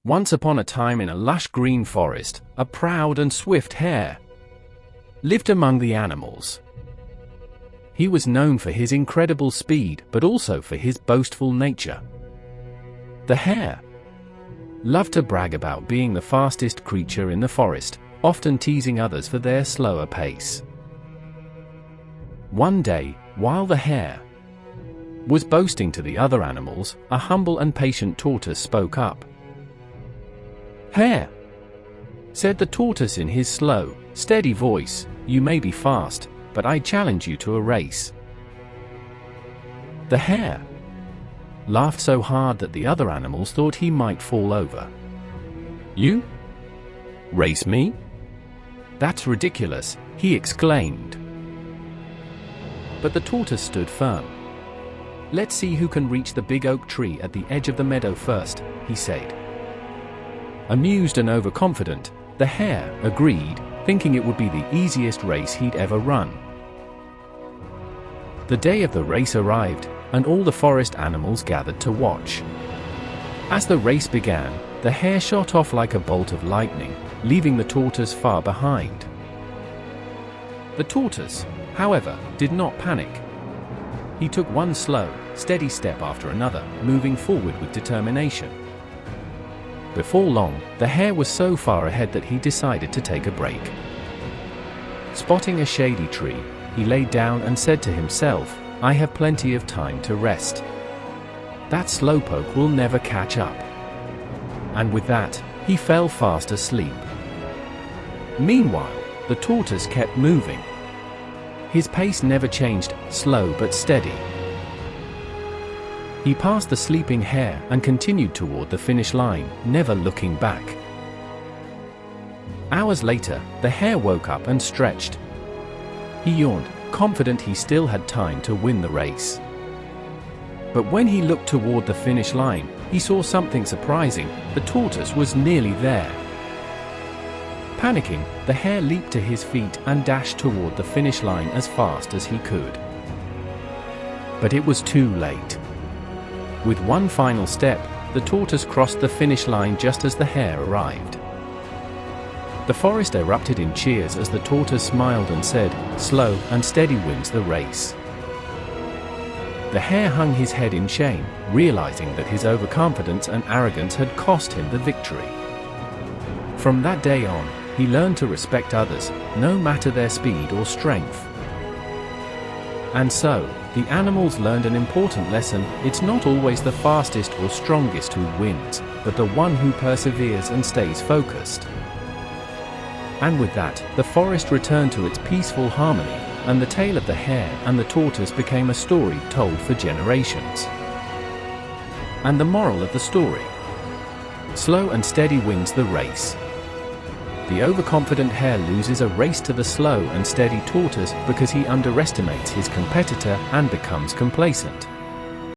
Once upon a time in a lush green forest, a proud and swift hare lived among the animals. He was known for his incredible speed, but also for his boastful nature. The hare loved to brag about being the fastest creature in the forest, often teasing others for their slower pace. One day, while the hare was boasting to the other animals, a humble and patient tortoise spoke up. "Hare," said the tortoise in his slow, steady voice, "you may be fast, but I challenge you to a race." The hare laughed so hard that the other animals thought he might fall over. "You? Race me? That's ridiculous," he exclaimed. But the tortoise stood firm. "Let's see who can reach the big oak tree at the edge of the meadow first," he said. Amused and overconfident, the hare agreed, thinking it would be the easiest race he'd ever run. The day of the race arrived, and all the forest animals gathered to watch. As the race began, the hare shot off like a bolt of lightning, leaving the tortoise far behind. The tortoise, however, did not panic. He took one slow, steady step after another, moving forward with determination. Before long, the hare was so far ahead that he decided to take a break. Spotting a shady tree, he lay down and said to himself, "I have plenty of time to rest. That slowpoke will never catch up." And with that, he fell fast asleep. Meanwhile, the tortoise kept moving. His pace never changed, slow but steady. He passed the sleeping hare and continued toward the finish line, never looking back. Hours later, the hare woke up and stretched. He yawned, confident he still had time to win the race. But when he looked toward the finish line, he saw something surprising. The tortoise was nearly there. Panicking, the hare leaped to his feet and dashed toward the finish line as fast as he could. But it was too late. With one final step, the tortoise crossed the finish line just as the hare arrived. The forest erupted in cheers as the tortoise smiled and said, "Slow and steady wins the race." The hare hung his head in shame, realizing that his overconfidence and arrogance had cost him the victory. From that day on, he learned to respect others, no matter their speed or strength. And so, the animals learned an important lesson: it's not always the fastest or strongest who wins, but the one who perseveres and stays focused. And with that, the forest returned to its peaceful harmony, and the tale of the hare and the tortoise became a story told for generations. And the moral of the story: slow and steady wins the race. The overconfident hare loses a race to the slow and steady tortoise because he underestimates his competitor and becomes complacent.